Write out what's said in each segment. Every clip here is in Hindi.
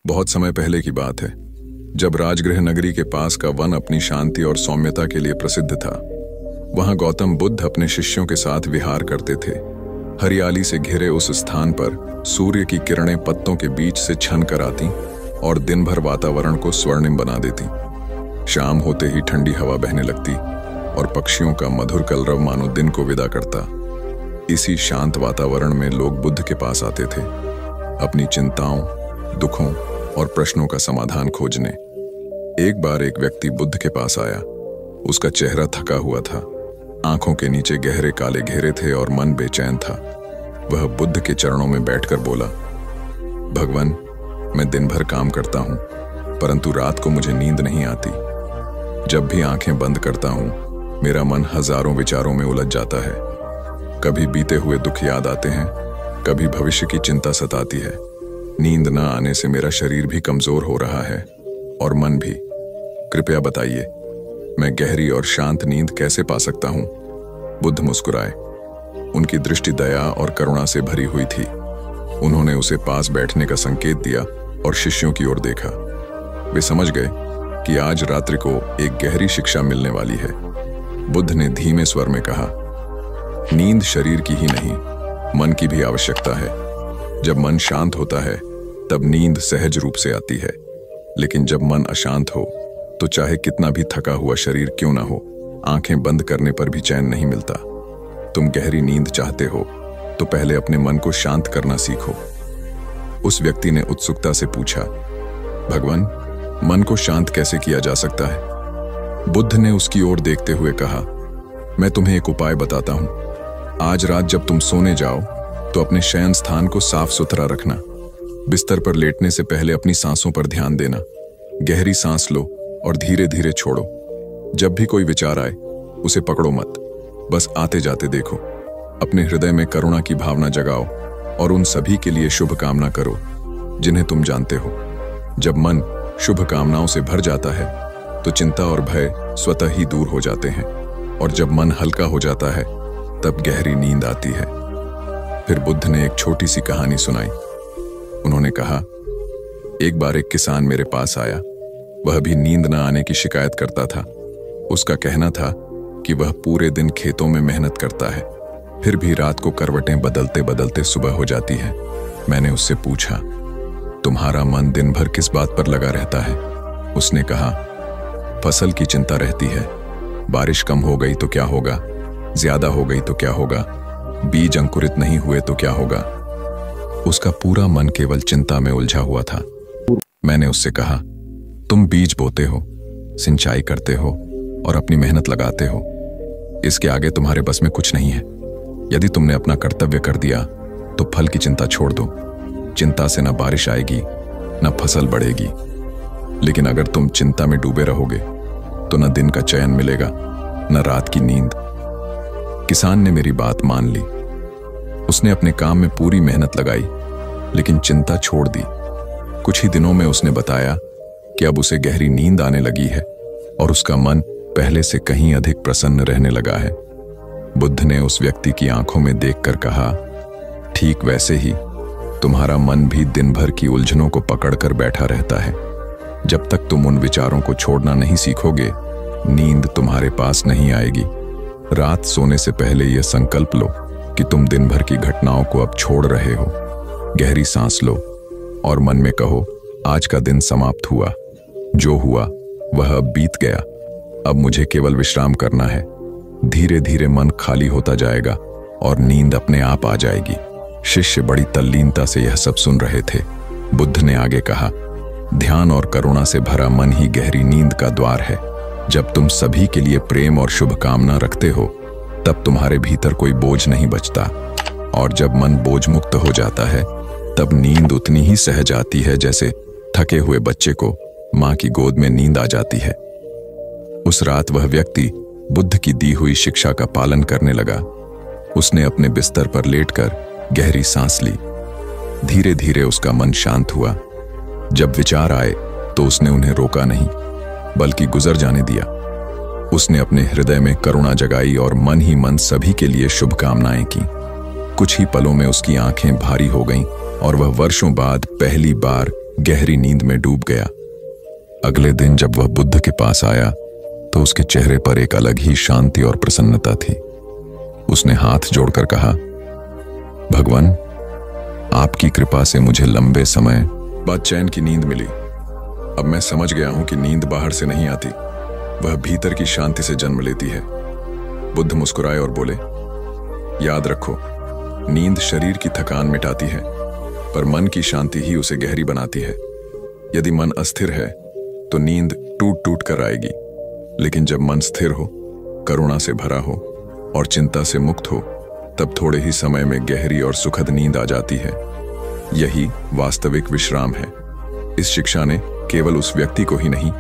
बहुत समय पहले की बात है, जब राजगृह नगरी के पास का वन अपनी शांति और सौम्यता के लिए प्रसिद्ध था। वहां गौतम बुद्ध अपने शिष्यों के साथ विहार करते थे। हरियाली से घिरे उस स्थान पर सूर्य की किरणें पत्तों के बीच से छन कर आती और दिन भर वातावरण को स्वर्णिम बना देती। शाम होते ही ठंडी हवा बहने लगती और पक्षियों का मधुर कलरव मानो दिन को विदा करता। इसी शांत वातावरण में लोग बुद्ध के पास आते थे, अपनी चिंताओं, दुखों और प्रश्नों का समाधान खोजने। एक बार एक व्यक्ति बुद्ध के पास आया। उसका चेहरा थका हुआ था, आंखों के नीचे गहरे काले घेरे थे और मन बेचैन था। वह बुद्ध के चरणों में बैठकर बोला, भगवान, मैं दिन भर काम करता हूं, परंतु रात को मुझे नींद नहीं आती। जब भी आंखें बंद करता हूं, मेरा मन हजारों विचारों में उलझ जाता है। कभी बीते हुए दुख याद आते हैं, कभी भविष्य की चिंता सताती है। नींद न आने से मेरा शरीर भी कमजोर हो रहा है और मन भी। कृपया बताइए, मैं गहरी और शांत नींद कैसे पा सकता हूं? बुद्ध मुस्कुराए। उनकी दृष्टि दया और करुणा से भरी हुई थी। उन्होंने उसे पास बैठने का संकेत दिया और शिष्यों की ओर देखा। वे समझ गए कि आज रात्रि को एक गहरी शिक्षा मिलने वाली है। बुद्ध ने धीमे स्वर में कहा, नींद शरीर की ही नहीं, मन की भी आवश्यकता है। जब मन शांत होता है तब नींद सहज रूप से आती है, लेकिन जब मन अशांत हो तो चाहे कितना भी थका हुआ शरीर क्यों ना हो, आंखें बंद करने पर भी चैन नहीं मिलता। तुम गहरी नींद चाहते हो तो पहले अपने मन को शांत करना सीखो। उस व्यक्ति ने उत्सुकता से पूछा, भगवान, मन को शांत कैसे किया जा सकता है? बुद्ध ने उसकी ओर देखते हुए कहा, मैं तुम्हें एक उपाय बताता हूं। आज रात जब तुम सोने जाओ तो अपने शयन स्थान को साफ सुथरा रखना। बिस्तर पर लेटने से पहले अपनी सांसों पर ध्यान देना। गहरी सांस लो और धीरे धीरे छोड़ो। जब भी कोई विचार आए उसे पकड़ो मत, बस आते जाते देखो। अपने हृदय में करुणा की भावना जगाओ और उन सभी के लिए शुभ कामना करो जिन्हें तुम जानते हो। जब मन शुभ कामनाओं से भर जाता है तो चिंता और भय स्वतः ही दूर हो जाते हैं, और जब मन हल्का हो जाता है तब गहरी नींद आती है। फिर बुद्ध ने एक छोटी सी कहानी सुनाई। उन्होंने कहा, एक बार एक किसान मेरे पास आया। वह भी नींद न आने की शिकायत करता था। उसका कहना था कि वह पूरे दिन खेतों में मेहनत करता है, फिर भी रात को करवटें बदलते बदलते सुबह हो जाती है। मैंने उससे पूछा, तुम्हारा मन दिन भर किस बात पर लगा रहता है? उसने कहा, फसल की चिंता रहती है। बारिश कम हो गई तो क्या होगा, ज्यादा हो गई तो क्या होगा, बीज अंकुरित नहीं हुए तो क्या होगा। उसका पूरा मन केवल चिंता में उलझा हुआ था। मैंने उससे कहा, तुम बीज बोते हो, सिंचाई करते हो और अपनी मेहनत लगाते हो। इसके आगे तुम्हारे बस में कुछ नहीं है। यदि तुमने अपना कर्तव्य कर दिया तो फल की चिंता छोड़ दो। चिंता से न बारिश आएगी न फसल बढ़ेगी। लेकिन अगर तुम चिंता में डूबे रहोगे तो न दिन का चैन मिलेगा न रात की नींद। किसान ने मेरी बात मान ली। उसने अपने काम में पूरी मेहनत लगाई, लेकिन चिंता छोड़ दी। कुछ ही दिनों में उसने बताया कि अब उसे गहरी नींद आने लगी है और उसका मन पहले से कहीं अधिक प्रसन्न रहने लगा है। बुद्ध ने उस व्यक्ति की आंखों में देखकर कहा, ठीक वैसे ही तुम्हारा मन भी दिन भर की उलझनों को पकड़कर बैठा रहता है। जब तक तुम उन विचारों को छोड़ना नहीं सीखोगे, नींद तुम्हारे पास नहीं आएगी। रात सोने से पहले यह संकल्प लो कि तुम दिन भर की घटनाओं को अब छोड़ रहे हो। गहरी सांस लो और मन में कहो, आज का दिन समाप्त हुआ। जो हुआ वह अब बीत गया। अब मुझे केवल विश्राम करना है। धीरे धीरे मन खाली होता जाएगा और नींद अपने आप आ जाएगी। शिष्य बड़ी तल्लीनता से यह सब सुन रहे थे। बुद्ध ने आगे कहा, ध्यान और करुणा से भरा मन ही गहरी नींद का द्वार है। जब तुम सभी के लिए प्रेम और शुभकामना रखते हो तब तुम्हारे भीतर कोई बोझ नहीं बचता, और जब मन बोझ मुक्त हो जाता है तब नींद उतनी ही सहज आती है जैसे थके हुए बच्चे को मां की गोद में नींद आ जाती है। उस रात वह व्यक्ति बुद्ध की दी हुई शिक्षा का पालन करने लगा। उसने अपने बिस्तर पर लेटकर गहरी सांस ली। धीरे धीरे उसका मन शांत हुआ। जब विचार आए तो उसने उन्हें रोका नहीं, बल्कि गुजर जाने दिया। उसने अपने हृदय में करुणा जगाई और मन ही मन सभी के लिए शुभकामनाएं की। कुछ ही पलों में उसकी आंखें भारी हो गईं और वह वर्षों बाद पहली बार गहरी नींद में डूब गया। अगले दिन जब वह बुद्ध के पास आया तो उसके चेहरे पर एक अलग ही शांति और प्रसन्नता थी। उसने हाथ जोड़कर कहा, भगवान, आपकी कृपा से मुझे लंबे समय बाद चैन की नींद मिली। अब मैं समझ गया हूं कि नींद बाहर से नहीं आती, वह भीतर की शांति से जन्म लेती है। बुद्ध मुस्कुराए और बोले, याद रखो, नींद शरीर की थकान मिटाती है, पर मन की शांति ही उसे गहरी बनाती है। यदि मन अस्थिर है तो नींद टूट टूट कर आएगी, लेकिन जब मन स्थिर हो, करुणा से भरा हो और चिंता से मुक्त हो, तब थोड़े ही समय में गहरी और सुखद नींद आ जाती है। यही वास्तविक विश्राम है। इस शिक्षा ने केवल उस व्यक्ति को ही नहीं,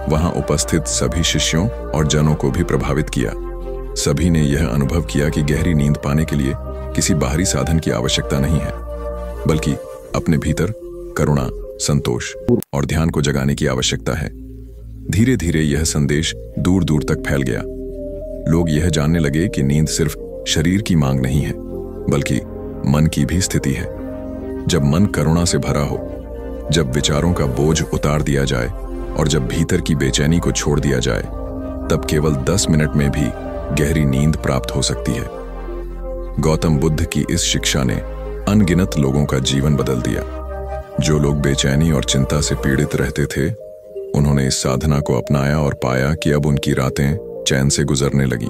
वहां उपस्थित सभी शिष्यों और जनों को भी प्रभावित किया। सभी ने यह अनुभव किया कि गहरी नींद पाने के लिए किसी बाहरी साधन की आवश्यकता नहीं है, बल्कि अपने भीतर करुणा, संतोष और ध्यान को जगाने की आवश्यकता है। धीरे धीरे यह संदेश दूर दूर तक फैल गया। लोग यह जानने लगे कि नींद सिर्फ शरीर की मांग नहीं है, बल्कि मन की भी स्थिति है। जब मन करुणा से भरा हो, जब विचारों का बोझ उतार दिया जाए और जब भीतर की बेचैनी को छोड़ दिया जाए, तब केवल 10 मिनट में भी गहरी नींद प्राप्त हो सकती है। गौतम बुद्ध की इस शिक्षा ने अनगिनत लोगों का जीवन बदल दिया। जो लोग बेचैनी और चिंता से पीड़ित रहते थे, उन्होंने इस साधना को अपनाया और पाया कि अब उनकी रातें चैन से गुजरने लगीं।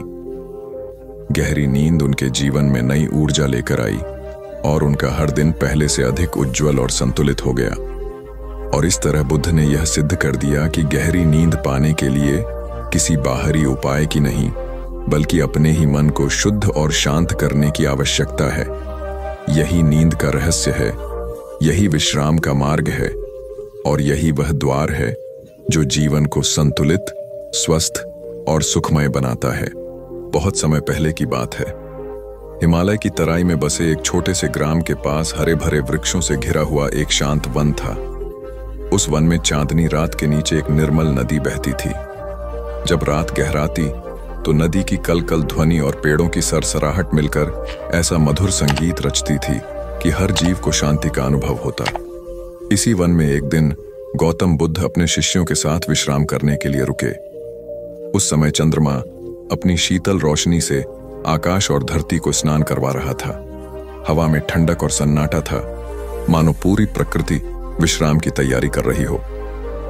गहरी नींद उनके जीवन में नई ऊर्जा लेकर आई और उनका हर दिन पहले से अधिक उज्जवल और संतुलित हो गया। और इस तरह बुद्ध ने यह सिद्ध कर दिया कि गहरी नींद पाने के लिए किसी बाहरी उपाय की नहीं, बल्कि अपने ही मन को शुद्ध और शांत करने की आवश्यकता है। यही नींद का रहस्य है, यही विश्राम का मार्ग है, और यही वह द्वार है जो जीवन को संतुलित, स्वस्थ और सुखमय बनाता है। बहुत समय पहले की बात है। हिमालय की तराई में बसे एक छोटे से ग्राम के पास हरे भरे वृक्षों से घिरा हुआ एक शांत वन था। उस वन में चांदनी रात के नीचे एक निर्मल नदी बहती थी। जब रात गहराती तो नदी की कलकल ध्वनि और पेड़ों की सरसराहट मिलकर ऐसा मधुर संगीत रचती थी कि हर जीव को शांति का अनुभव होता। इसी वन में एक दिन गौतम बुद्ध अपने शिष्यों के साथ विश्राम करने के लिए रुके। उस समय चंद्रमा अपनी शीतल रोशनी से आकाश और धरती को स्नान करवा रहा था। हवा में ठंडक और सन्नाटा था, मानो पूरी प्रकृति विश्राम की तैयारी कर रही हो।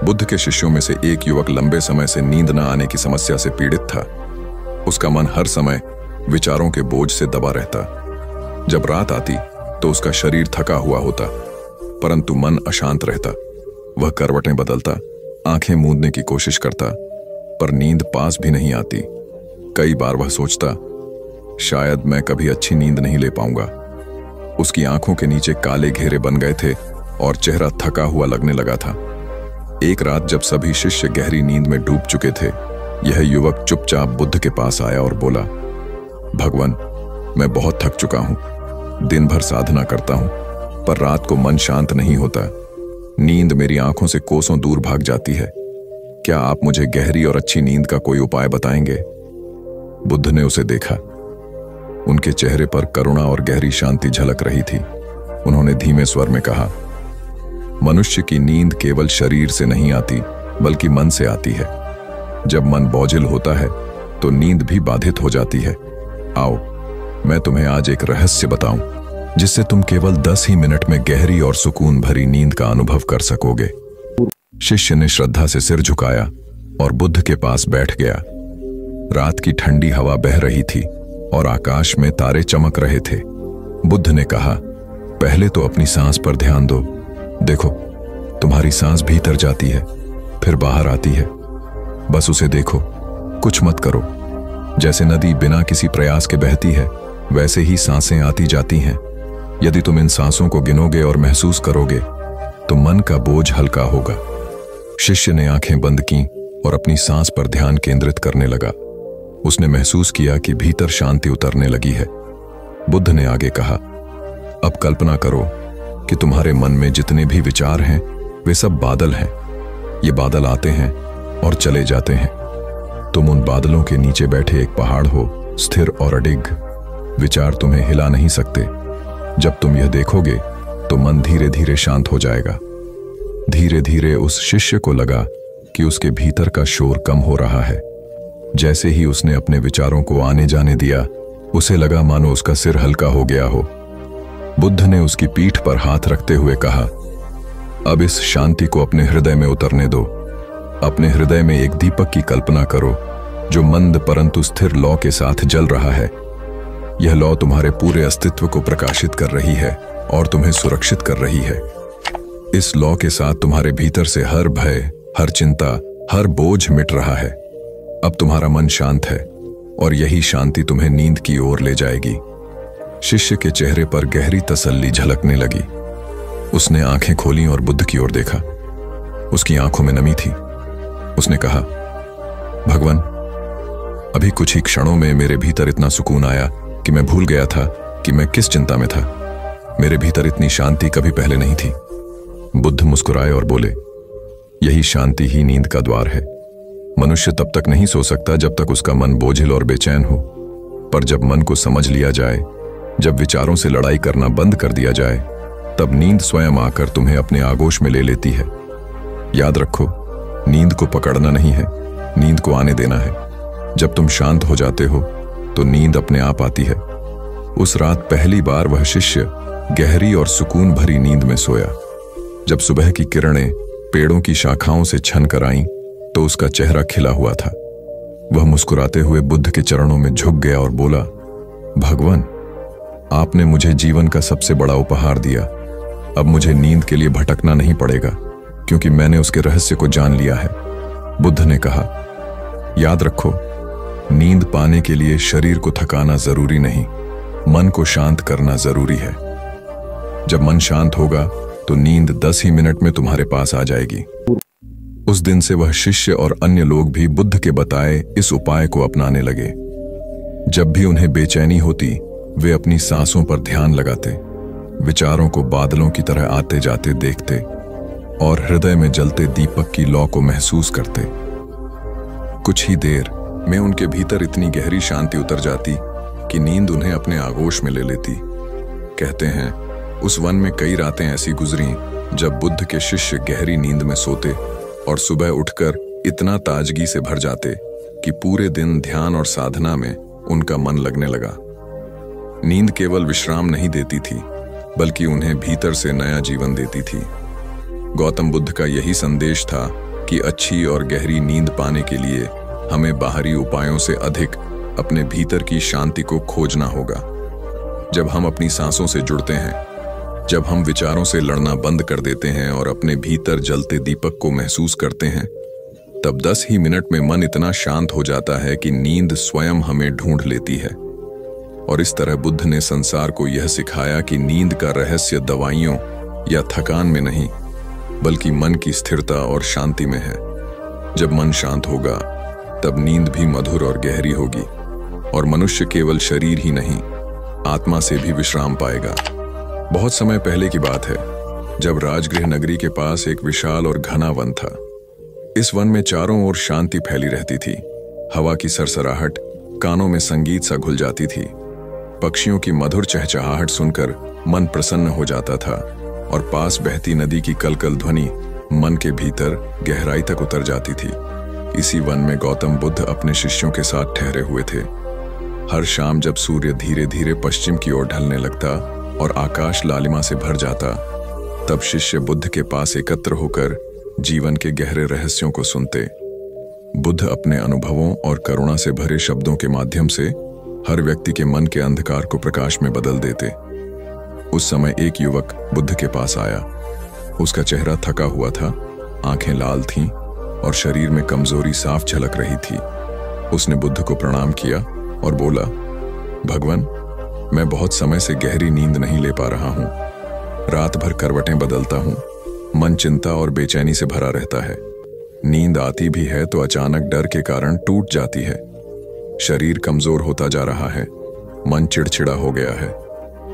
बुद्ध के शिष्यों में से एक युवक लंबे समय से नींद न आने की समस्या से पीड़ित था। उसका मन हर समय विचारों के बोझ से दबा रहता। जब रात आती तो उसका शरीर थका हुआ होता, परंतु मन अशांत रहता। वह करवटें बदलता, आंखें मूंदने की कोशिश करता, पर नींद पास भी नहीं आती। कई बार वह सोचता, शायद मैं कभी अच्छी नींद नहीं ले पाऊंगा। उसकी आंखों के नीचे काले घेरे बन गए थे और चेहरा थका हुआ लगने लगा था। एक रात जब सभी शिष्य गहरी नींद में डूब चुके थे, यह युवक चुपचाप बुद्ध के पास आया और बोला, भगवान, मैं बहुत थक चुका हूं। दिन भर साधना करता हूं, पर रात को मन शांत नहीं होता। नींद मेरी आंखों से कोसों दूर भाग जाती है। क्या आप मुझे गहरी और अच्छी नींद का कोई उपाय बताएंगे? बुद्ध ने उसे देखा। उनके चेहरे पर करुणा और गहरी शांति झलक रही थी। उन्होंने धीमे स्वर में कहा, मनुष्य की नींद केवल शरीर से नहीं आती, बल्कि मन से आती है। जब मन बोझिल होता है तो नींद भी बाधित हो जाती है। आओ, मैं तुम्हें आज एक रहस्य बताऊं, जिससे तुम केवल 10 ही मिनट में गहरी और सुकून भरी नींद का अनुभव कर सकोगे। शिष्य ने श्रद्धा से सिर झुकाया और बुद्ध के पास बैठ गया। रात की ठंडी हवा बह रही थी और आकाश में तारे चमक रहे थे। बुद्ध ने कहा, पहले तो अपनी सांस पर ध्यान दो। देखो, तुम्हारी सांस भीतर जाती है, फिर बाहर आती है। बस उसे देखो, कुछ मत करो। जैसे नदी बिना किसी प्रयास के बहती है, वैसे ही सांसें आती जाती हैं। यदि तुम इन सांसों को गिनोगे और महसूस करोगे तो मन का बोझ हल्का होगा। शिष्य ने आंखें बंद की और अपनी सांस पर ध्यान केंद्रित करने लगा। उसने महसूस किया कि भीतर शांति उतरने लगी है। बुद्ध ने आगे कहा, अब कल्पना करो कि तुम्हारे मन में जितने भी विचार हैं, वे सब बादल हैं। ये बादल आते हैं और चले जाते हैं। तुम उन बादलों के नीचे बैठे एक पहाड़ हो, स्थिर और अडिग। विचार तुम्हें हिला नहीं सकते। जब तुम यह देखोगे तो मन धीरे धीरे शांत हो जाएगा। धीरे धीरे उस शिष्य को लगा कि उसके भीतर का शोर कम हो रहा है। जैसे ही उसने अपने विचारों को आने जाने दिया, उसे लगा मानो उसका सिर हल्का हो गया हो। बुद्ध ने उसकी पीठ पर हाथ रखते हुए कहा, अब इस शांति को अपने हृदय में उतरने दो। अपने हृदय में एक दीपक की कल्पना करो जो मंद परंतु स्थिर लौ के साथ जल रहा है। यह लौ तुम्हारे पूरे अस्तित्व को प्रकाशित कर रही है और तुम्हें सुरक्षित कर रही है। इस लौ के साथ तुम्हारे भीतर से हर भय, हर चिंता, हर बोझ मिट रहा है। अब तुम्हारा मन शांत है और यही शांति तुम्हें नींद की ओर ले जाएगी। शिष्य के चेहरे पर गहरी तसल्ली झलकने लगी। उसने आंखें खोलीं और बुद्ध की ओर देखा। उसकी आंखों में नमी थी। उसने कहा, भगवान, अभी कुछ ही क्षणों में मेरे भीतर इतना सुकून आया कि मैं भूल गया था कि मैं किस चिंता में था। मेरे भीतर इतनी शांति कभी पहले नहीं थी। बुद्ध मुस्कुराए और बोले, यही शांति ही नींद का द्वार है। मनुष्य तब तक नहीं सो सकता जब तक उसका मन बोझिल और बेचैन हो, पर जब मन को समझ लिया जाए, जब विचारों से लड़ाई करना बंद कर दिया जाए, तब नींद स्वयं आकर तुम्हें अपने आगोश में ले लेती है। याद रखो, नींद को पकड़ना नहीं है, नींद को आने देना है। जब तुम शांत हो जाते हो तो नींद अपने आप आती है। उस रात पहली बार वह शिष्य गहरी और सुकून भरी नींद में सोया। जब सुबह की किरणें पेड़ों की शाखाओं से छन कर आईं, तो उसका चेहरा खिला हुआ था। वह मुस्कुराते हुए बुद्ध के चरणों में झुक गया और बोला, भगवान, आपने मुझे जीवन का सबसे बड़ा उपहार दिया। अब मुझे नींद के लिए भटकना नहीं पड़ेगा, क्योंकि मैंने उसके रहस्य को जान लिया है। बुद्ध ने कहा, याद रखो, नींद पाने के लिए शरीर को थकाना जरूरी नहीं, मन को शांत करना जरूरी है। जब मन शांत होगा तो नींद 10 ही मिनट में तुम्हारे पास आ जाएगी। उस दिन से वह शिष्य और अन्य लोग भी बुद्ध के बताए इस उपाय को अपनाने लगे। जब भी उन्हें बेचैनी होती, वे अपनी सांसों पर ध्यान लगाते, विचारों को बादलों की तरह आते जाते देखते और हृदय में जलते दीपक की लौ को महसूस करते। कुछ ही देर में उनके भीतर इतनी गहरी शांति उतर जाती कि नींद उन्हें अपने आगोश में ले लेती। कहते हैं, उस वन में कई रातें ऐसी गुजरी जब बुद्ध के शिष्य गहरी नींद में सोते और सुबह उठकर इतना ताजगी से भर जाते कि पूरे दिन ध्यान और साधना में उनका मन लगने लगा। नींद केवल विश्राम नहीं देती थी, बल्कि उन्हें भीतर से नया जीवन देती थी। गौतम बुद्ध का यही संदेश था कि अच्छी और गहरी नींद पाने के लिए हमें बाहरी उपायों से अधिक अपने भीतर की शांति को खोजना होगा। जब हम अपनी सांसों से जुड़ते हैं, जब हम विचारों से लड़ना बंद कर देते हैं और अपने भीतर जलते दीपक को महसूस करते हैं, तब 10 ही मिनट में मन इतना शांत हो जाता है कि नींद स्वयं हमें ढूंढ लेती है। और इस तरह बुद्ध ने संसार को यह सिखाया कि नींद का रहस्य दवाइयों या थकान में नहीं, बल्कि मन की स्थिरता और शांति में है। जब मन शांत होगा, तब नींद भी मधुर और गहरी होगी और मनुष्य केवल शरीर ही नहीं, आत्मा से भी विश्राम पाएगा। बहुत समय पहले की बात है, जब राजगृह नगरी के पास एक विशाल और घना वन था। इस वन में चारों ओर शांति फैली रहती थी। हवा की सरसराहट कानों में संगीत सा घुल जाती थी। पक्षियों की मधुर चहचहाहट सुनकर मन प्रसन्न हो जाता था और पास बहती नदी की कलकल ध्वनि मन के भीतर गहराई तक उतर जाती थी। इसी वन में गौतम बुद्ध अपने शिष्यों के साथ ठहरे हुए थे। हर शाम जब सूर्य धीरे धीरे पश्चिम की ओर ढलने लगता और आकाश लालिमा से भर जाता, तब शिष्य बुद्ध के पास एकत्र होकर जीवन के गहरे रहस्यों को सुनते। बुद्ध अपने अनुभवों और करुणा से भरे शब्दों के माध्यम से हर व्यक्ति के मन के अंधकार को प्रकाश में बदल देते। उस समय एक युवक बुद्ध के पास आया। उसका चेहरा थका हुआ था, आंखें लाल थीं और शरीर में कमजोरी साफ झलक रही थी। उसने बुद्ध को प्रणाम किया और बोला, भगवान, मैं बहुत समय से गहरी नींद नहीं ले पा रहा हूँ। रात भर करवटें बदलता हूँ, मन चिंता और बेचैनी से भरा रहता है। नींद आती भी है तो अचानक डर के कारण टूट जाती है। शरीर कमजोर होता जा रहा है, मन चिड़चिड़ा हो गया है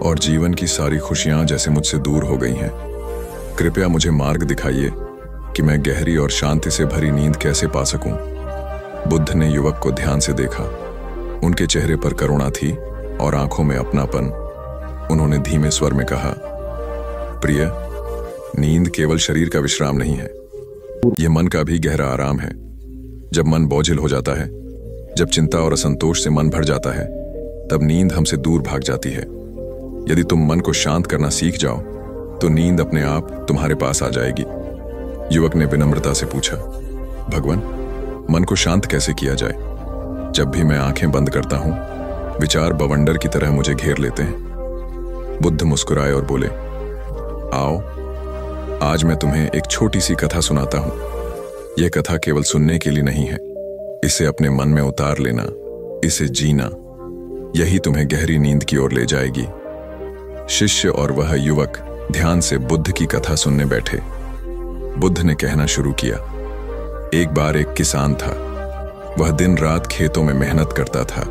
और जीवन की सारी खुशियां जैसे मुझसे दूर हो गई हैं। कृपया मुझे मार्ग दिखाइए कि मैं गहरी और शांति से भरी नींद कैसे पा सकूं। बुद्ध ने युवक को ध्यान से देखा। उनके चेहरे पर करुणा थी और आंखों में अपनापन। उन्होंने धीमे स्वर में कहा, प्रिय, नींद केवल शरीर का विश्राम नहीं है, यह मन का भी गहरा आराम है। जब मन बोझिल हो जाता है, जब चिंता और असंतोष से मन भर जाता है, तब नींद हमसे दूर भाग जाती है। यदि तुम मन को शांत करना सीख जाओ तो नींद अपने आप तुम्हारे पास आ जाएगी। युवक ने विनम्रता से पूछा, भगवान, मन को शांत कैसे किया जाए? जब भी मैं आंखें बंद करता हूं, विचार बवंडर की तरह मुझे घेर लेते हैं। बुद्ध मुस्कुराए और बोले, आओ, आज मैं तुम्हें एक छोटी सी कथा सुनाता हूं। यह कथा केवल सुनने के लिए नहीं है, इसे अपने मन में उतार लेना, इसे जीना, यही तुम्हें गहरी नींद की ओर ले जाएगी। शिष्य और वह युवक ध्यान से बुद्ध की कथा सुनने बैठे। बुद्ध ने कहना शुरू किया, एक बार एक किसान था। वह दिन रात खेतों में मेहनत करता था,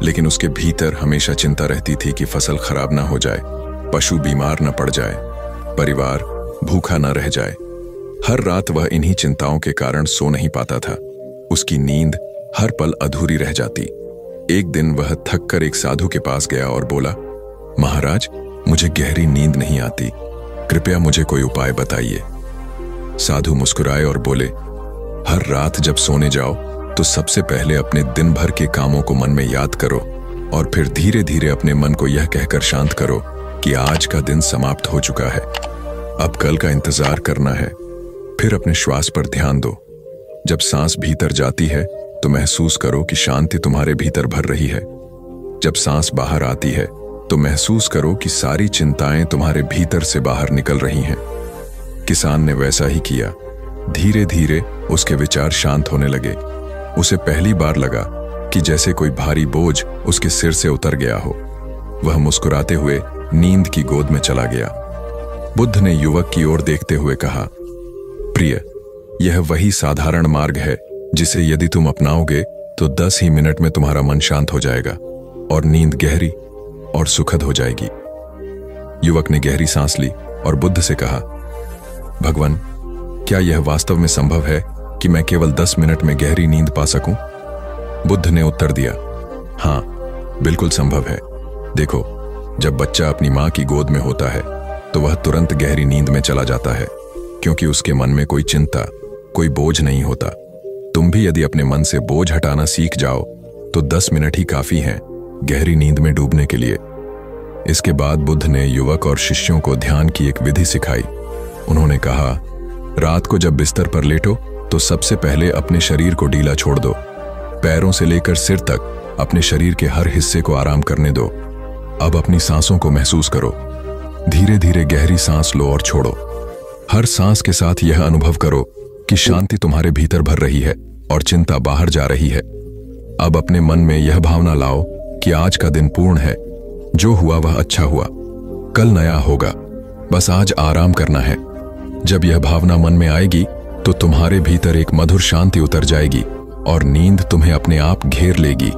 लेकिन उसके भीतर हमेशा चिंता रहती थी कि फसल खराब ना हो जाए, पशु बीमार न पड़ जाए, परिवार भूखा न रह जाए। हर रात वह इन्हीं चिंताओं के कारण सो नहीं पाता था। उसकी नींद हर पल अधूरी रह जाती। एक दिन वह थक कर एक साधु के पास गया और बोला, महाराज, मुझे गहरी नींद नहीं आती, कृपया मुझे कोई उपाय बताइए। साधु मुस्कुराए और बोले, हर रात जब सोने जाओ तो सबसे पहले अपने दिन भर के कामों को मन में याद करो और फिर धीरे धीरे अपने मन को यह कहकर शांत करो कि आज का दिन समाप्त हो चुका है, अब कल का इंतजार करना है। फिर अपने श्वास पर ध्यान दो। जब सांस भीतर जाती है तो महसूस करो कि शांति तुम्हारे भीतर भर रही है। जब सांस बाहर आती है तो महसूस करो कि सारी चिंताएं तुम्हारे भीतर से बाहर निकल रही हैं। किसान ने वैसा ही किया। धीरे धीरे उसके विचार शांत होने लगे। उसे पहली बार लगा कि जैसे कोई भारी बोझ उसके सिर से उतर गया हो। वह मुस्कुराते हुए नींद की गोद में चला गया। बुद्ध ने युवक की ओर देखते हुए कहा, प्रिय, यह वही साधारण मार्ग है जिसे यदि तुम अपनाओगे तो 10 ही मिनट में तुम्हारा मन शांत हो जाएगा और नींद गहरी और सुखद हो जाएगी। युवक ने गहरी सांस ली और बुद्ध से कहा, भगवान, क्या यह वास्तव में संभव है कि मैं केवल 10 मिनट में गहरी नींद पा सकूं? बुद्ध ने उत्तर दिया, हाँ, बिल्कुल संभव है। देखो, जब बच्चा अपनी मां की गोद में होता है तो वह तुरंत गहरी नींद में चला जाता है, क्योंकि उसके मन में कोई चिंता, कोई बोझ नहीं होता। तुम भी यदि अपने मन से बोझ हटाना सीख जाओ तो 10 मिनट ही काफी हैं गहरी नींद में डूबने के लिए। इसके बाद बुद्ध ने युवक और शिष्यों को ध्यान की एक विधि सिखाई। उन्होंने कहा, रात को जब बिस्तर पर लेटो तो सबसे पहले अपने शरीर को ढीला छोड़ दो। पैरों से लेकर सिर तक अपने शरीर के हर हिस्से को आराम करने दो। अब अपनी सांसों को महसूस करो। धीरे धीरे गहरी सांस लो और छोड़ो। हर सांस के साथ यह अनुभव करो कि शांति तुम्हारे भीतर भर रही है और चिंता बाहर जा रही है। अब अपने मन में यह भावना लाओ कि आज का दिन पूर्ण है, जो हुआ वह अच्छा हुआ, कल नया होगा, बस आज आराम करना है। जब यह भावना मन में आएगी तो तुम्हारे भीतर एक मधुर शांति उतर जाएगी और नींद तुम्हें अपने आप घेर लेगी।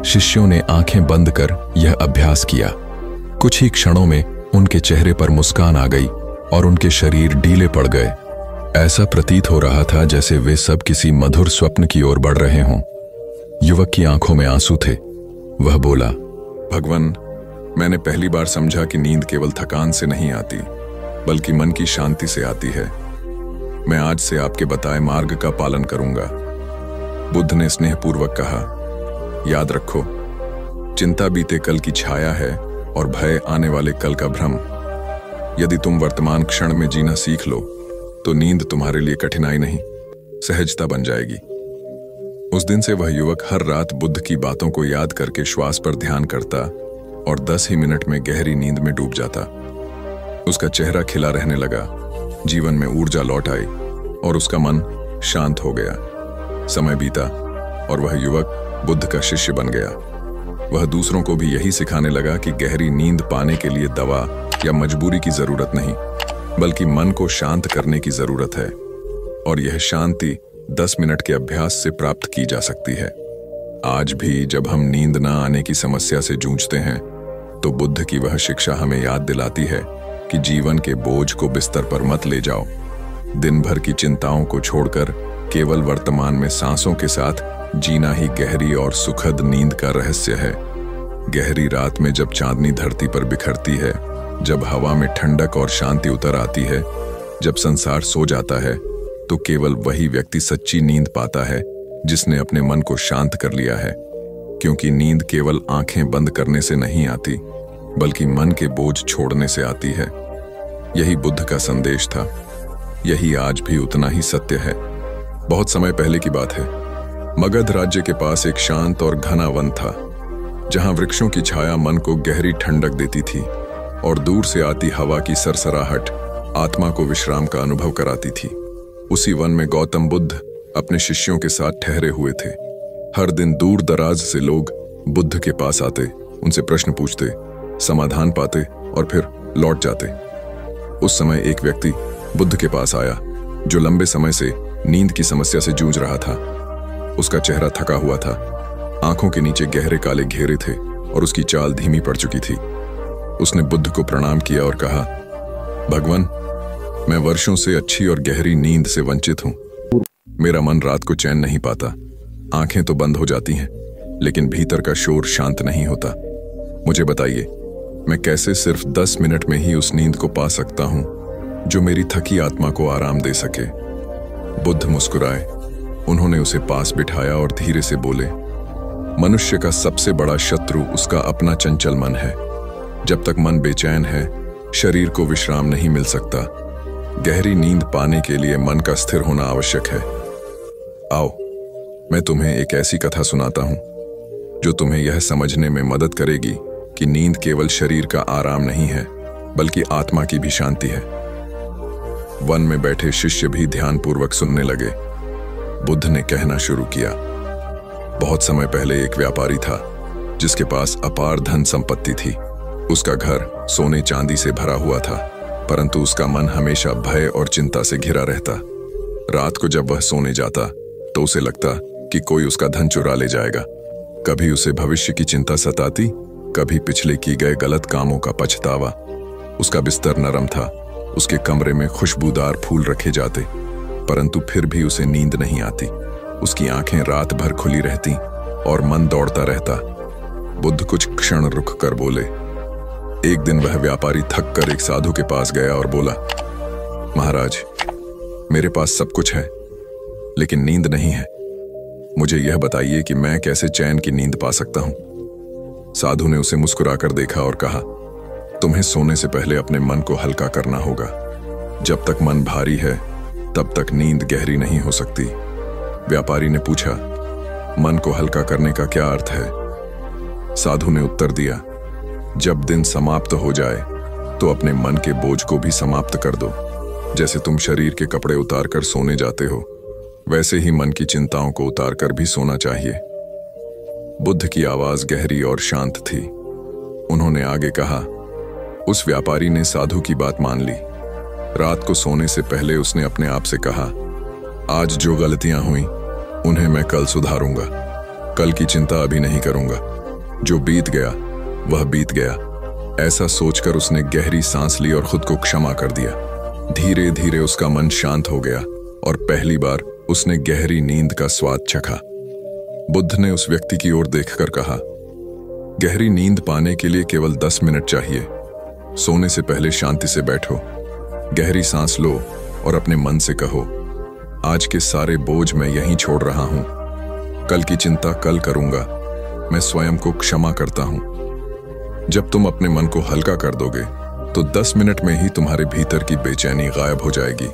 शिष्यों ने आंखें बंद कर यह अभ्यास किया। कुछ ही क्षणों में उनके चेहरे पर मुस्कान आ गई और उनके शरीर ढीले पड़ गए। ऐसा प्रतीत हो रहा था जैसे वे सब किसी मधुर स्वप्न की ओर बढ़ रहे हों। युवक की आंखों में आंसू थे। वह बोला, भगवान, मैंने पहली बार समझा कि नींद केवल थकान से नहीं आती, बल्कि मन की शांति से आती है। मैं आज से आपके बताए मार्ग का पालन करूंगा। बुद्ध ने स्नेहपूर्वक कहा, याद रखो, चिंता बीते कल की छाया है और भय आने वाले कल का भ्रम। यदि तुम वर्तमान क्षण में जीना सीख लो तो नींद तुम्हारे लिए कठिनाई नहीं, सहजता बन जाएगी। उस दिन से वह युवक हर रात बुद्ध की बातों को याद करके श्वास पर ध्यान करता और 10 ही मिनट में गहरी नींद में डूब जाता। उसका चेहरा खिला रहने लगा, जीवन में ऊर्जा लौट आई और उसका मन शांत हो गया। समय बीता और वह युवक बुद्ध का शिष्य बन गया। वह दूसरों को भी यही सिखाने लगा कि गहरी नींद पाने के लिए दवा या मजबूरी की जरूरत नहीं, बल्कि मन को शांत करने की जरूरत है, और यह शांति 10 मिनट के अभ्यास से प्राप्त की जा सकती है। आज भी जब हम नींद न आने की समस्या से जूझते हैं तो बुद्ध की वह शिक्षा हमें याद दिलाती है कि जीवन के बोझ को बिस्तर पर मत ले जाओ। दिन भर की चिंताओं को छोड़कर केवल वर्तमान में सांसों के साथ जीना ही गहरी और सुखद नींद का रहस्य है। गहरी रात में जब चांदनी धरती पर बिखरती है, जब हवा में ठंडक और शांति उतर आती है, जब संसार सो जाता है तो केवल वही व्यक्ति सच्ची नींद पाता है जिसने अपने मन को शांत कर लिया है, क्योंकि नींद केवल आंखें बंद करने से नहीं आती बल्कि मन के बोझ छोड़ने से आती है। यही बुद्ध का संदेश था। यही आज भी उतना ही सत्य है। बहुत समय पहले की बात है। मगध राज्य के पास एक शांत और घना वन था, जहां वृक्षों की छाया मन को गहरी ठंडक देती थी और दूर से आती हवा की सरसराहट आत्मा को विश्राम का अनुभव कराती थी। उसी वन में गौतम बुद्ध अपने शिष्यों के साथ ठहरे हुए थे। हर दिन दूर दराज से लोग बुद्ध के पास आते, उनसे प्रश्न पूछते, समाधान पाते और फिर लौट जाते। उस समय एक व्यक्ति बुद्ध के पास आया जो लंबे समय से नींद की समस्या से जूझ रहा था। उसका चेहरा थका हुआ था, आंखों के नीचे गहरे काले घेरे थे और उसकी चाल धीमी पड़ चुकी थी। उसने बुद्ध को प्रणाम किया और कहा, भगवान, मैं वर्षों से अच्छी और गहरी नींद से वंचित हूं। मेरा मन रात को चैन नहीं पाता। आंखें तो बंद हो जाती हैं, लेकिन भीतर का शोर शांत नहीं होता। मुझे बताइए, मैं कैसे सिर्फ 10 मिनट में ही उस नींद को पा सकता हूं जो मेरी थकी आत्मा को आराम दे सके। बुद्ध मुस्कुराए। उन्होंने उसे पास बिठाया और धीरे से बोले, मनुष्य का सबसे बड़ा शत्रु उसका अपना चंचल मन है। जब तक मन बेचैन है, शरीर को विश्राम नहीं मिल सकता। गहरी नींद पाने के लिए मन का स्थिर होना आवश्यक है। आओ, मैं तुम्हें एक ऐसी कथा सुनाता हूं जो तुम्हें यह समझने में मदद करेगी कि नींद केवल शरीर का आराम नहीं है बल्कि आत्मा की भी शांति है। वन में बैठे शिष्य भी ध्यानपूर्वक सुनने लगे। बुद्ध ने कहना शुरू किया, बहुत समय पहले एक व्यापारी था जिसके पास अपार धन संपत्ति थी। उसका घर सोने चांदी से भरा हुआ था, परंतु उसका मन हमेशा भय और चिंता से घिरा रहता। रात को जब वह सोने जाता तो उसे लगता कि कोई उसका धन चुरा ले जाएगा। कभी उसे भविष्य की चिंता सताती, कभी पिछले किए गए गलत कामों का पछतावा। उसका बिस्तर नरम था, उसके कमरे में खुशबूदार फूल रखे जाते, परंतु फिर भी उसे नींद नहीं आती। उसकी आंखें रात भर खुली रहती और मन दौड़ता रहता। बुद्ध कुछ क्षण रुक कर बोले। एक दिन वह व्यापारी थक कर एक साधु के पास गया और बोला, महाराज, मेरे पास सब कुछ है लेकिन नींद नहीं है। मुझे यह बताइए कि मैं कैसे चैन की नींद पा सकता हूं। साधु ने उसे मुस्कुराकर देखा और कहा, तुम्हें सोने से पहले अपने मन को हल्का करना होगा। जब तक मन भारी है तब तक नींद गहरी नहीं हो सकती। व्यापारी ने पूछा, मन को हल्का करने का क्या अर्थ है? साधु ने उत्तर दिया, जब दिन समाप्त हो जाए तो अपने मन के बोझ को भी समाप्त कर दो। जैसे तुम शरीर के कपड़े उतारकर सोने जाते हो, वैसे ही मन की चिंताओं को उतारकर भी सोना चाहिए। बुद्ध की आवाज गहरी और शांत थी। उन्होंने आगे कहा, उस व्यापारी ने साधु की बात मान ली। रात को सोने से पहले उसने अपने आप से कहा, आज जो गलतियां हुई उन्हें मैं कल सुधारूंगा। कल की चिंता अभी नहीं करूंगा। जो बीत गया वह बीत गया। ऐसा सोचकर उसने गहरी सांस ली और खुद को क्षमा कर दिया। धीरे धीरे उसका मन शांत हो गया और पहली बार उसने गहरी नींद का स्वाद चखा। बुद्ध ने उस व्यक्ति की ओर देखकर कहा, गहरी नींद पाने के लिए केवल 10 मिनट चाहिए। सोने से पहले शांति से बैठो, गहरी सांस लो और अपने मन से कहो, आज के सारे बोझ मैं यहीं छोड़ रहा हूं। कल की चिंता कल करूंगा। मैं स्वयं को क्षमा करता हूं। जब तुम अपने मन को हल्का कर दोगे तो 10 मिनट में ही तुम्हारे भीतर की बेचैनी गायब हो जाएगी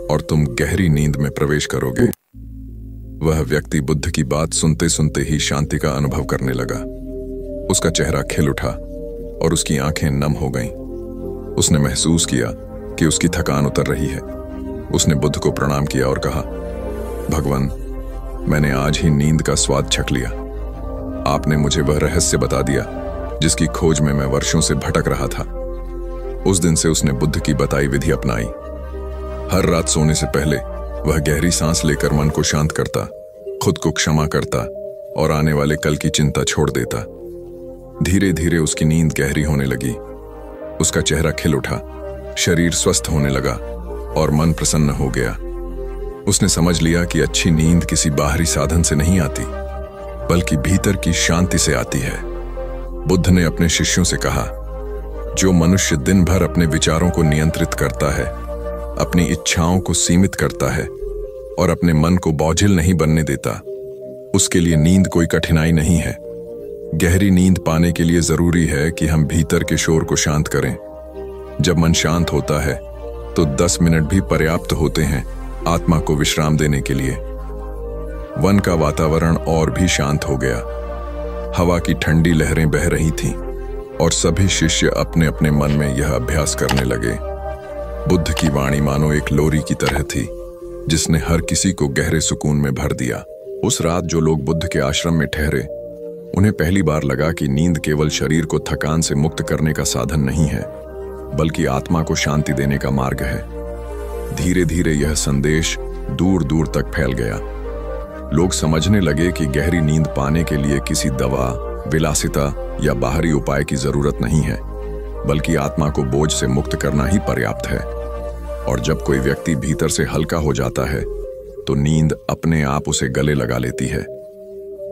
और तुम गहरी नींद में प्रवेश करोगे। वह व्यक्ति बुद्ध की बात सुनते सुनते ही शांति का अनुभव करने लगा। उसका चेहरा खिल उठा और उसकी आंखें नम हो गईं। उसने महसूस किया कि उसकी थकान उतर रही है। उसने बुद्ध को प्रणाम किया और कहा, भगवान, मैंने आज ही नींद का स्वाद छक लिया। आपने मुझे वह रहस्य बता दिया जिसकी खोज में मैं वर्षों से भटक रहा था। उस दिन से उसने बुद्ध की बताई विधि अपनाई। हर रात सोने से पहले वह गहरी सांस लेकर मन को शांत करता, खुद को क्षमा करता और आने वाले कल की चिंता छोड़ देता। धीरे धीरे उसकी नींद गहरी होने लगी। उसका चेहरा खिल उठा, शरीर स्वस्थ होने लगा और मन प्रसन्न हो गया। उसने समझ लिया कि अच्छी नींद किसी बाहरी साधन से नहीं आती, बल्कि भीतर की शांति से आती है। बुद्ध ने अपने शिष्यों से कहा, जो मनुष्य दिन भर अपने विचारों को नियंत्रित करता है अपनी इच्छाओं को सीमित करता है और अपने मन को बोझिल नहीं बनने देता, उसके लिए नींद कोई कठिनाई नहीं है। गहरी नींद पाने के लिए जरूरी है कि हम भीतर के शोर को शांत करें। जब मन शांत होता है तो 10 मिनट भी पर्याप्त होते हैं आत्मा को विश्राम देने के लिए। वन का वातावरण और भी शांत हो गया। हवा की ठंडी लहरें बह रही थीं और सभी शिष्य अपने अपने मन में यह अभ्यास करने लगे। बुद्ध की वाणी मानो एक लोरी की तरह थी जिसने हर किसी को गहरे सुकून में भर दिया। उस रात जो लोग बुद्ध के आश्रम में ठहरे, उन्हें पहली बार लगा कि नींद केवल शरीर को थकान से मुक्त करने का साधन नहीं है, बल्कि आत्मा को शांति देने का मार्ग है। धीरे धीरे यह संदेश दूर दूर तक फैल गया। लोग समझने लगे कि गहरी नींद पाने के लिए किसी दवा, विलासिता या बाहरी उपाय की जरूरत नहीं है, बल्कि आत्मा को बोझ से मुक्त करना ही पर्याप्त है। और जब कोई व्यक्ति भीतर से हल्का हो जाता है तो नींद अपने आप उसे गले लगा लेती है।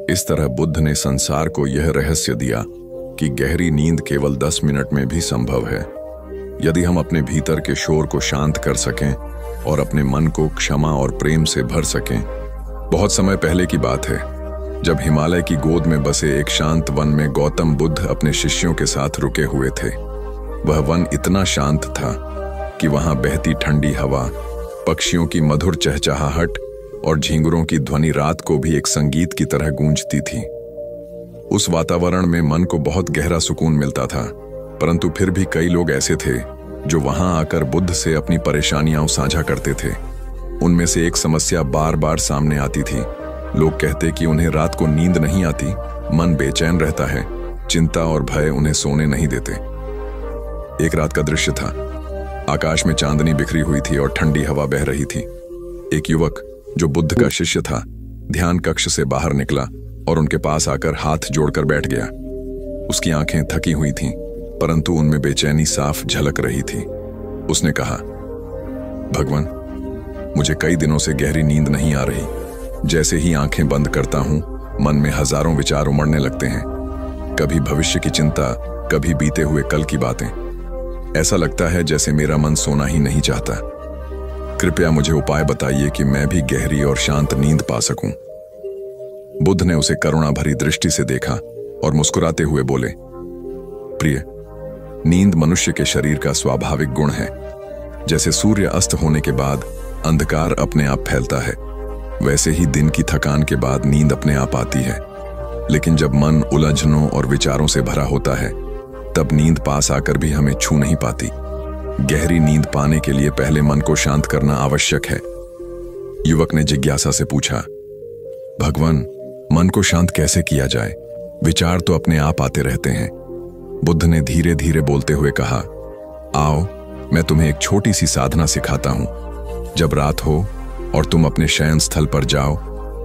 इस तरह बुद्ध ने संसार को यह रहस्य दिया कि गहरी नींद केवल 10 मिनट में भी संभव है, यदि हम अपने भीतर के शोर को शांत कर सकें और अपने मन को क्षमा और प्रेम से भर सकें। बहुत समय पहले की बात है, जब हिमालय की गोद में बसे एक शांत वन में गौतम बुद्ध अपने शिष्यों के साथ रुके हुए थे। वह वन इतना शांत था कि वहां बहती ठंडी हवा, पक्षियों की मधुर चहचहाहट और झींगुरों की ध्वनि रात को भी एक संगीत की तरह गूंजती थी। उस वातावरण में मन को बहुत गहरा सुकून मिलता था, परंतु फिर भी कई लोग ऐसे थे जो वहां आकर बुद्ध से अपनी परेशानियां साझा करते थे। उनमें से एक समस्या बार बार सामने आती थी। लोग कहते कि उन्हें रात को नींद नहीं आती, मन बेचैन रहता है, चिंता और भय उन्हें सोने नहीं देते। एक रात का दृश्य था। आकाश में चांदनी बिखरी हुई थी और ठंडी हवा बह रही थी। एक युवक जो बुद्ध का शिष्य था, ध्यान कक्ष से बाहर निकला और उनके पास आकर हाथ जोड़कर बैठ गया। उसकी आंखें थकी हुई थीं, परंतु उनमें बेचैनी साफ झलक रही थी। उसने कहा, भगवान, मुझे कई दिनों से गहरी नींद नहीं आ रही। जैसे ही आंखें बंद करता हूं, मन में हजारों विचार उमड़ने लगते हैं। कभी भविष्य की चिंता, कभी बीते हुए कल की बातें। ऐसा लगता है जैसे मेरा मन सोना ही नहीं चाहता। कृपया मुझे उपाय बताइए कि मैं भी गहरी और शांत नींद पा सकूं। बुद्ध ने उसे करुणा भरी दृष्टि से देखा और मुस्कुराते हुए बोले, प्रिय, नींद मनुष्य के शरीर का स्वाभाविक गुण है। जैसे सूर्य अस्त होने के बाद अंधकार अपने आप फैलता है, वैसे ही दिन की थकान के बाद नींद अपने आप आती है। लेकिन जब मन उलझनों और विचारों से भरा होता है, तब नींद पास आकर भी हमें छू नहीं पाती। गहरी नींद पाने के लिए पहले मन को शांत करना आवश्यक है। युवक ने जिज्ञासा से पूछा, भगवान, मन को शांत कैसे किया जाए? विचार तो अपने आप आते रहते हैं। बुद्ध ने धीरे धीरे बोलते हुए कहा, आओ, मैं तुम्हें एक छोटी सी साधना सिखाता हूं। जब रात हो और तुम अपने शयन स्थल पर जाओ,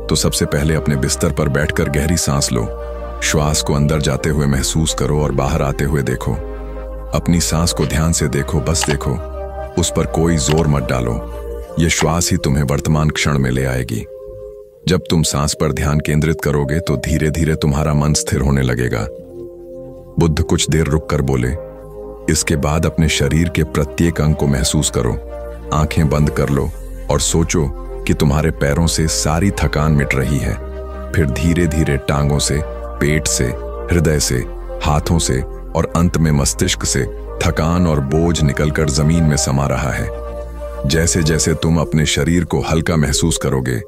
तो सबसे पहले अपने बिस्तर पर बैठकर गहरी सांस लो। श्वास को अंदर जाते हुए महसूस करो और बाहर आते हुए देखो। अपनी सांस को ध्यान से देखो, बस देखो, उस पर कोई जोर मत डालो। ये श्वास ही तुम्हें वर्तमान क्षण में ले आएगी। जब तुम सांस पर ध्यान केंद्रित करोगे तो धीरे धीरे तुम्हारा मन स्थिर होने लगेगा। बुद्ध कुछ देर रुककर बोले, इसके बाद अपने शरीर के प्रत्येक अंग को महसूस करो। आंखें बंद कर लो और सोचो कि तुम्हारे पैरों से सारी थकान मिट रही है। फिर धीरे धीरे टांगों से, पेट से, हृदय से, हाथों से और अंत में मस्तिष्क से थकान और बोझ निकलकर जमीन में समा रहा है। जैसे जैसे तुम अपने शरीर को हल्का महसूस करोगे,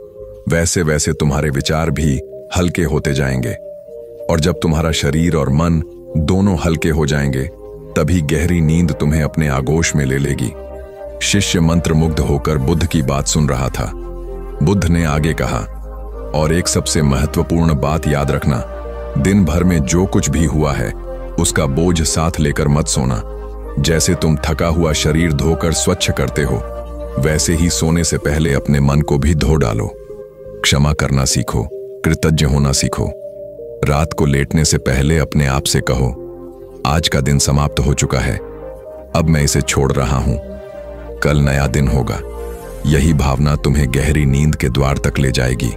वैसे वैसे तुम्हारे विचार भी हल्के होते जाएंगे। और जब तुम्हारा शरीर और मन दोनों हल्के हो जाएंगे, तभी गहरी नींद तुम्हें अपने आगोश में ले लेगी। शिष्य मंत्रमुग्ध होकर बुद्ध की बात सुन रहा था। बुद्ध ने आगे कहा, और एक सबसे महत्वपूर्ण बात याद रखना, दिन भर में जो कुछ भी हुआ है उसका बोझ साथ लेकर मत सोना। जैसे तुम थका हुआ शरीर धोकर स्वच्छ करते हो, वैसे ही सोने से पहले अपने मन को भी धो डालो। क्षमा करना सीखो, कृतज्ञ होना सीखो। रात को लेटने से पहले अपने आप से कहो, आज का दिन समाप्त हो चुका है, अब मैं इसे छोड़ रहा हूं, कल नया दिन होगा। यही भावना तुम्हें गहरी नींद के द्वार तक ले जाएगी।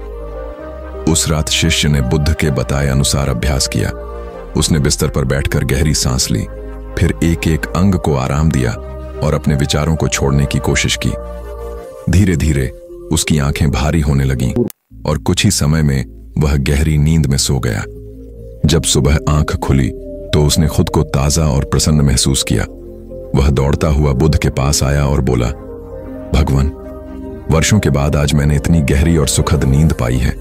उस रात शिष्य ने बुद्ध के बताए अनुसार अभ्यास किया। उसने बिस्तर पर बैठकर गहरी सांस ली, फिर एक एक अंग को आराम दिया और अपने विचारों को छोड़ने की कोशिश की। धीरे धीरे उसकी आंखें भारी होने लगीं और कुछ ही समय में वह गहरी नींद में सो गया। जब सुबह आंख खुली तो उसने खुद को ताजा और प्रसन्न महसूस किया। वह दौड़ता हुआ बुद्ध के पास आया और बोला, भगवान, वर्षों के बाद आज मैंने इतनी गहरी और सुखद नींद पाई है।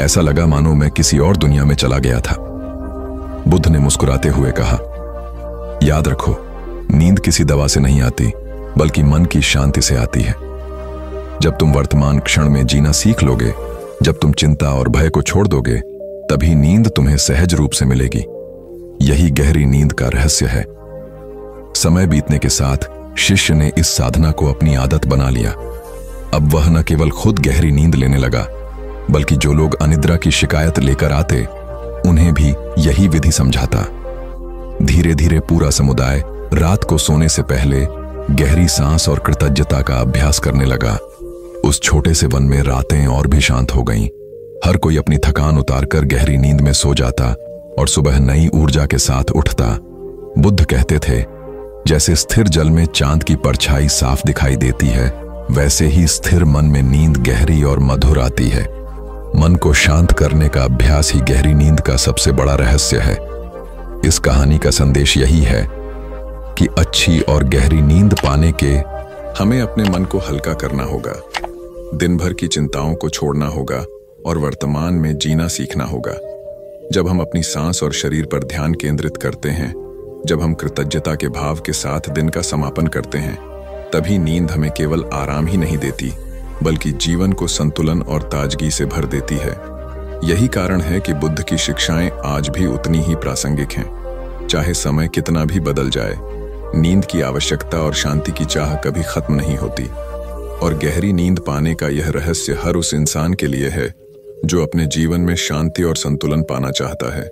ऐसा लगा मानो मैं किसी और दुनिया में चला गया था। बुद्ध ने मुस्कुराते हुए कहा, याद रखो, नींद किसी दवा से नहीं आती, बल्कि मन की शांति से आती है। जब तुम वर्तमान क्षण में जीना सीख लोगे, जब तुम चिंता और भय को छोड़ दोगे, तभी नींद तुम्हें सहज रूप से मिलेगी। यही गहरी नींद का रहस्य है। समय बीतने के साथ शिष्य ने इस साधना को अपनी आदत बना लिया। अब वह न केवल खुद गहरी नींद लेने लगा, बल्कि जो लोग अनिद्रा की शिकायत लेकर आते, उन्हें भी यही विधि समझाता। धीरे धीरे पूरा समुदाय रात को सोने से पहले गहरी सांस और कृतज्ञता का अभ्यास करने लगा। उस छोटे से वन में रातें और भी शांत हो गईं। हर कोई अपनी थकान उतारकर गहरी नींद में सो जाता और सुबह नई ऊर्जा के साथ उठता। बुद्ध कहते थे, जैसे स्थिर जल में चांद की परछाई साफ दिखाई देती है, वैसे ही स्थिर मन में नींद गहरी और मधुर आती है। मन को शांत करने का अभ्यास ही गहरी नींद का सबसे बड़ा रहस्य है। इस कहानी का संदेश यही है कि अच्छी और गहरी नींद पाने के हमें अपने मन को हल्का करना होगा, दिन भर की चिंताओं को छोड़ना होगा और वर्तमान में जीना सीखना होगा। जब हम अपनी सांस और शरीर पर ध्यान केंद्रित करते हैं, जब हम कृतज्ञता के भाव के साथ दिन का समापन करते हैं, तभी नींद हमें केवल आराम ही नहीं देती, बल्कि जीवन को संतुलन और ताजगी से भर देती है। यही कारण है कि बुद्ध की शिक्षाएं आज भी उतनी ही प्रासंगिक हैं। चाहे समय कितना भी बदल जाए, नींद की आवश्यकता और शांति की चाह कभी खत्म नहीं होती। और गहरी नींद पाने का यह रहस्य हर उस इंसान के लिए है जो अपने जीवन में शांति और संतुलन पाना चाहता है।